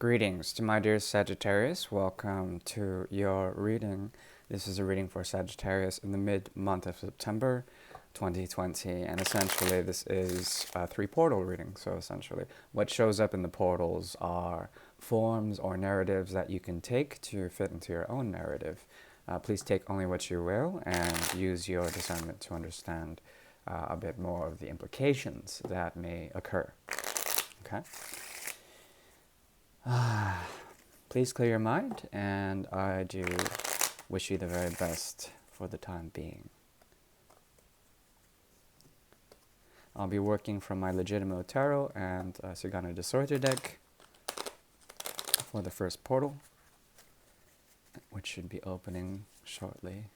Greetings to my dear Sagittarius. Welcome to your reading. This is a reading for Sagittarius in the mid-month of September 2020. And essentially, this is a three-portal reading. So essentially, what shows up in the portals are forms or narratives that you can take to fit into your own narrative. Please take only what you will and use your discernment to understand a bit more of the implications that may occur. Okay? Please clear your mind, and I do wish you the very best for the time being. I'll be working from my Legitimate Tarot and Sagana Disorder deck for the first portal, which should be opening shortly.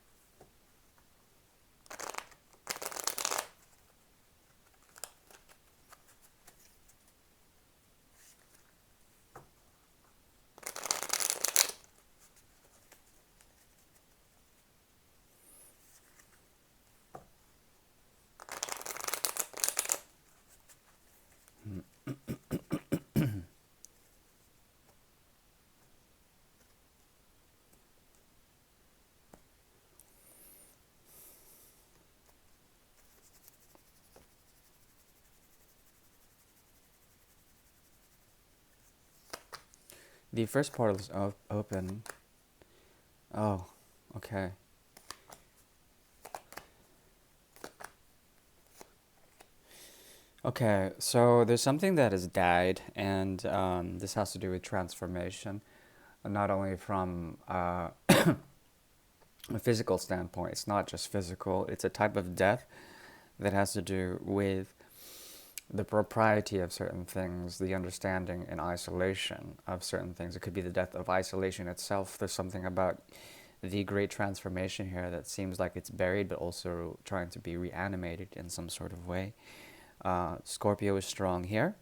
The first portal is open. Oh, okay. Okay, so there's something that has died, and this has to do with transformation, not only from a physical standpoint. It's not just physical, it's a type of death that has to do with the propriety of certain things, the understanding and isolation of certain things. It could be the death of isolation itself. There's something about the great transformation here that seems like it's buried but also trying to be reanimated in some sort of way. Scorpio is strong here.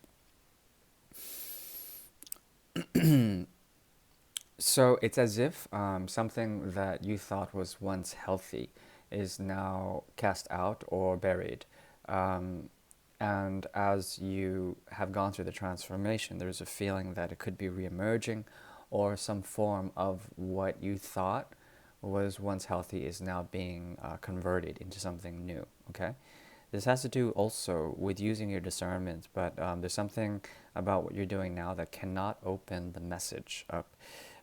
So it's as if something that you thought was once healthy is now cast out or buried. And as you have gone through the transformation, there's a feeling that it could be reemerging, or some form of what you thought was once healthy is now being converted into something new. Okay? This has to do also with using your discernment, but there's something about what you're doing now that cannot open the message up,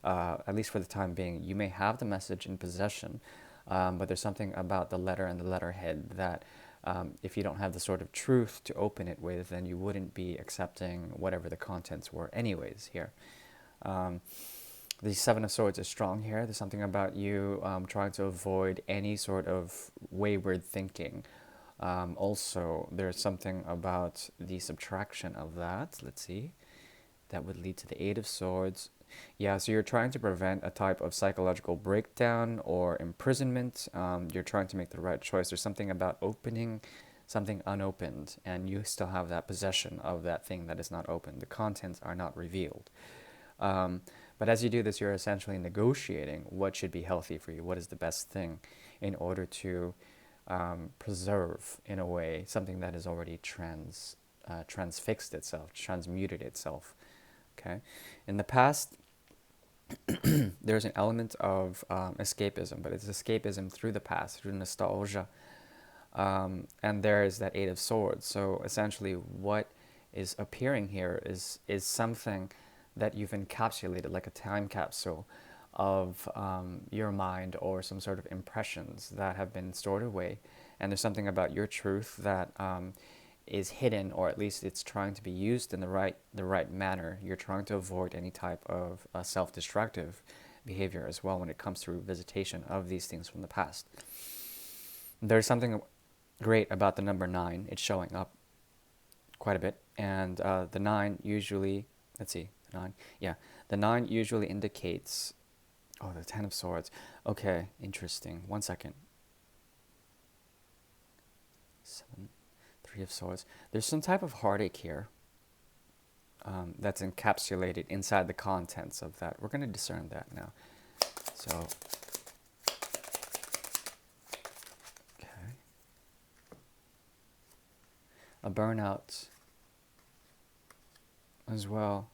at least for the time being. You may have the message in possession, but there's something about the letter and the letterhead that if you don't have the sort of truth to open it with, then you wouldn't be accepting whatever the contents were anyways here. The Seven of Swords is strong here. There's something about you trying to avoid any sort of wayward thinking. Also, there's something about the subtraction of that. Let's see. That would lead to the Eight of Swords. Yeah, so you're trying to prevent a type of psychological breakdown or imprisonment. You're trying to make the right choice. There's something about opening something unopened, and you still have that possession of that thing that is not open. The contents are not revealed. But as you do this, you're essentially negotiating what should be healthy for you, what is the best thing in order to preserve, in a way, something that has already transfixed itself, transmuted itself. Okay, in the past, there's an element of escapism, but it's escapism through the past, through nostalgia, and there is that Eight of Swords. So essentially, what is appearing here is something that you've encapsulated, like a time capsule of your mind, or some sort of impressions that have been stored away, and there's something about your truth that is hidden, or at least it's trying to be used in the right manner. You're trying to avoid any type of self-destructive behavior as well when it comes to revisitation of these things from the past. There's something great about the number 9. It's showing up quite a bit, and the 9 usually, let's see, the 9, yeah, the 9 usually indicates, oh, the 10 of Swords. Okay, interesting. 1 second. 7, 3 of Swords. There's some type of heartache here that's encapsulated inside the contents of that. We're going to discern that now. So, okay. A burnout as well.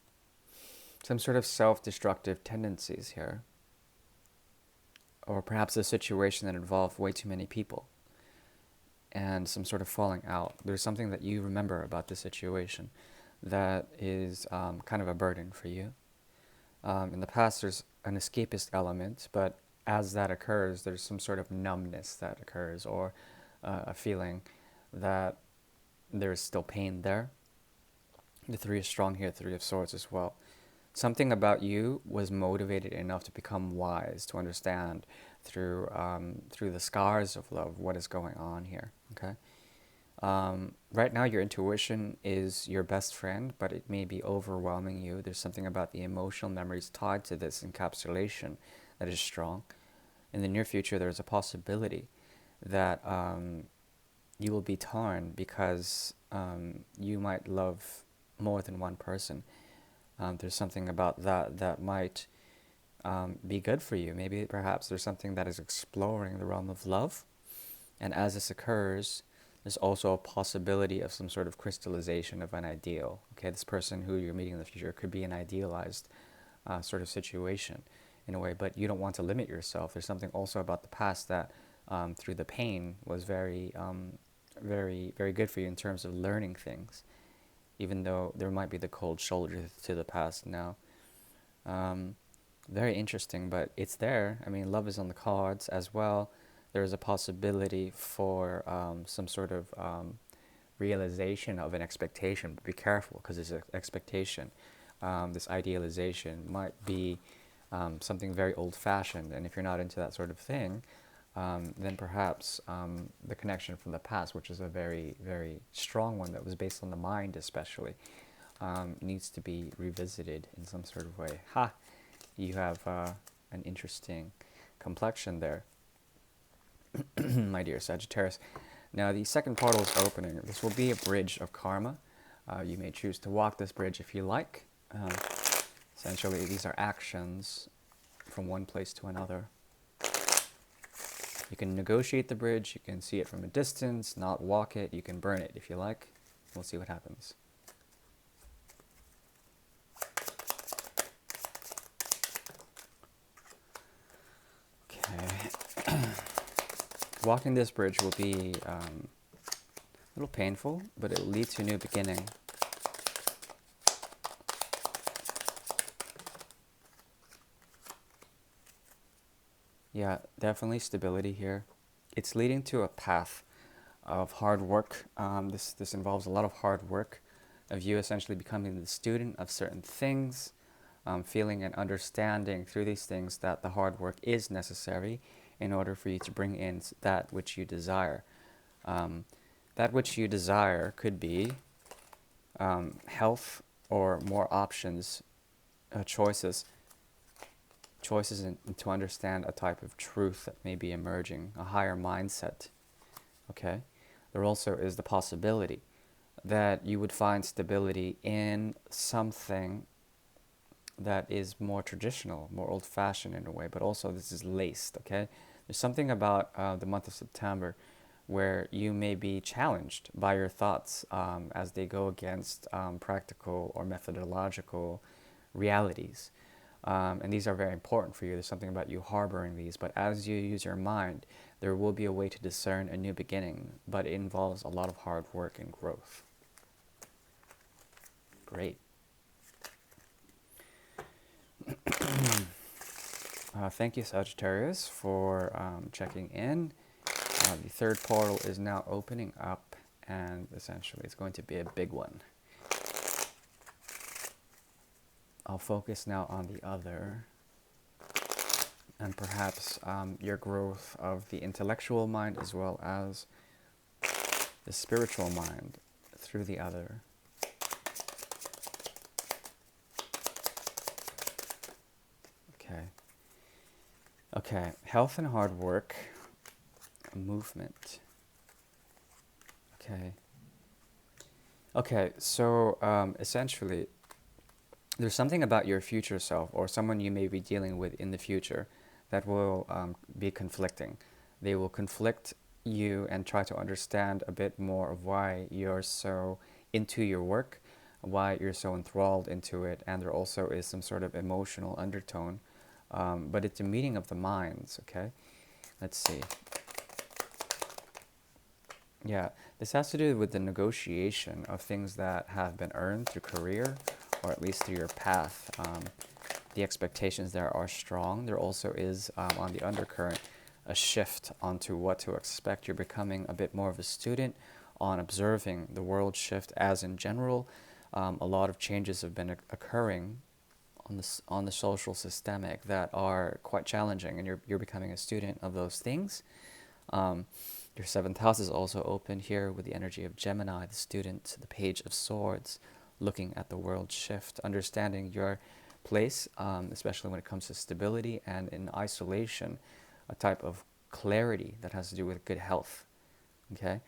some sort of self-destructive tendencies here, or perhaps a situation that involved way too many people and some sort of falling out. There's something that you remember about the situation that is kind of a burden for you. In the past, there's an escapist element, but as that occurs, there's some sort of numbness that occurs, or a feeling that there's still pain there. The three is strong here, Three of Swords as well. Something about you was motivated enough to become wise, to understand through the scars of love what is going on here. Okay. Right now, your intuition is your best friend, but it may be overwhelming you. There's something about the emotional memories tied to this encapsulation that is strong. In the near future, there's a possibility that you will be torn because you might love more than one person. There's something about that that might be good for you. Maybe perhaps there's something that is exploring the realm of love. And as this occurs, there's also a possibility of some sort of crystallization of an ideal. Okay, this person who you're meeting in the future could be an idealized sort of situation in a way, but you don't want to limit yourself. There's something also about the past that through the pain was very, very good for you in terms of learning things, even though there might be the cold shoulder to the past now. Very interesting, but it's there. I mean, love is on the cards as well. There is a possibility for some sort of realization of an expectation. But be careful, because this expectation, this idealization might be something very old-fashioned. And if you're not into that sort of thing, then perhaps the connection from the past, which is a very, very strong one that was based on the mind especially, needs to be revisited in some sort of way. Ha! You have an interesting complexion there, my dear Sagittarius. Now, the second portal is opening. This will be a bridge of karma. You may choose to walk this bridge if you like. Essentially, these are actions from one place to another. You can negotiate the bridge, you can see it from a distance, not walk it, you can burn it if you like. We'll see what happens. Okay. Walking this bridge will be a little painful, but it will lead to a new beginning. Yeah, definitely stability here. It's leading to a path of hard work. This involves a lot of hard work, of you essentially becoming the student of certain things, feeling and understanding through these things that the hard work is necessary in order for you to bring in that which you desire. That which you desire could be health or more options, choices to understand a type of truth that may be emerging, a higher mindset. Okay? There also is the possibility that you would find stability in something that is more traditional, more old-fashioned in a way, but also this is laced, okay? There's something about the month of September where you may be challenged by your thoughts as they go against practical or methodological realities. And these are very important for you. There's something about you harboring these, but as you use your mind, there will be a way to discern a new beginning, but it involves a lot of hard work and growth. Great. Thank you, Sagittarius, for checking in. The third portal is now opening up, and essentially it's going to be a big one. I'll focus now on the other, and perhaps your growth of the intellectual mind as well as the spiritual mind through the other. Okay. Okay, health and hard work, movement. Okay. Okay, so essentially, there's something about your future self or someone you may be dealing with in the future that will be conflicting. They will conflict you and try to understand a bit more of why you're so into your work, why you're so enthralled into it, and there also is some sort of emotional undertone, but it's a meeting of the minds, okay? Let's see. Yeah, this has to do with the negotiation of things that have been earned through career, or at least through your path. The expectations there are strong. There also is, on the undercurrent, a shift onto what to expect. You're becoming a bit more of a student on observing the world shift as in general. A lot of changes have been occurring on the social systemic that are quite challenging, and you're becoming a student of those things. Um, your seventh house is also open here with the energy of Gemini, the student, the Page of Swords, looking at the world shift, understanding your place, especially when it comes to stability and in isolation, a type of clarity that has to do with good health. Okay,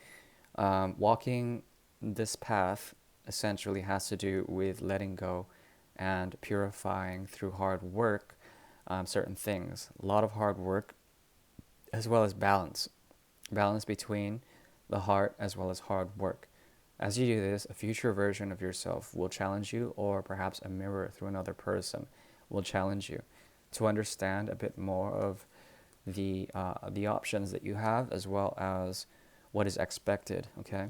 walking this path essentially has to do with letting go and purifying through hard work certain things. A lot of hard work as well as balance between the heart as well as hard work. As you do this, a future version of yourself will challenge you, or perhaps a mirror through another person will challenge you to understand a bit more of the options that you have as well as what is expected. Okay,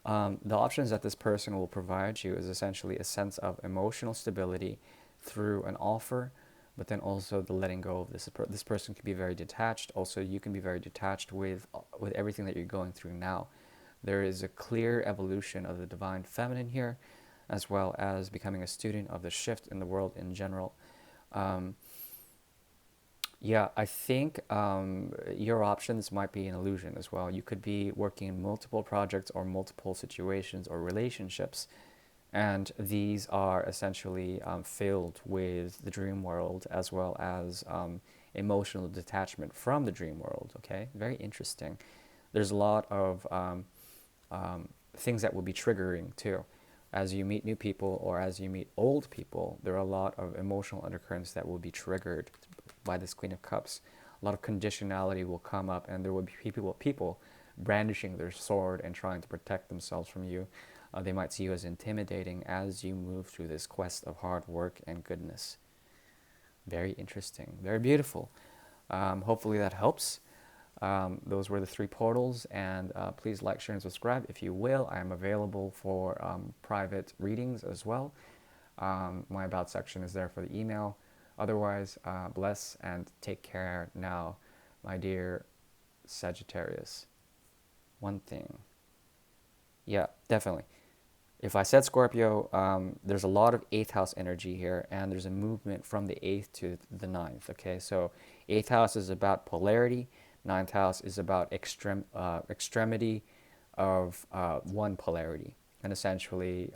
the options that this person will provide you is essentially a sense of emotional stability through an offer, but then also the letting go of this. This person can be very detached. Also, you can be very detached with everything that you're going through now. There is a clear evolution of the divine feminine here, as well as becoming a student of the shift in the world in general. Um, yeah, I think your options might be an illusion as well. You could be working in multiple projects or multiple situations or relationships, and these are essentially filled with the dream world as well as emotional detachment from the dream world. Okay, very interesting. There's a lot of things that will be triggering too. As you meet new people or as you meet old people, there are a lot of emotional undercurrents that will be triggered by this Queen of Cups. A lot of conditionality will come up, and there will be people brandishing their sword and trying to protect themselves from you. They might see you as intimidating as you move through this quest of hard work and goodness. Very interesting, very beautiful. Hopefully that helps. Those were the three portals, and please like, share, and subscribe if you will. I am available for private readings as well. My About section is there for the email. Otherwise, bless and take care now, my dear Sagittarius. One thing. Yeah, definitely. If I said Scorpio, there's a lot of 8th house energy here, and there's a movement from the 8th to the ninth. Okay, so 8th house is about polarity, ninth house is about extremity of one polarity, and essentially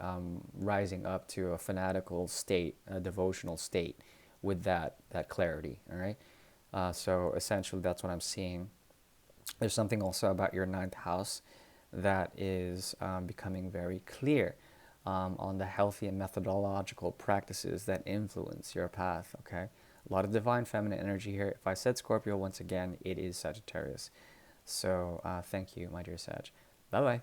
rising up to a fanatical state, a devotional state with that clarity. All right, so essentially that's what I'm seeing. There's something also about your ninth house that is becoming very clear on the healthy and methodological practices that influence your path. Okay, a lot of divine feminine energy here. If I said Scorpio, once again, it is Sagittarius. So thank you, my dear Sag. Bye bye.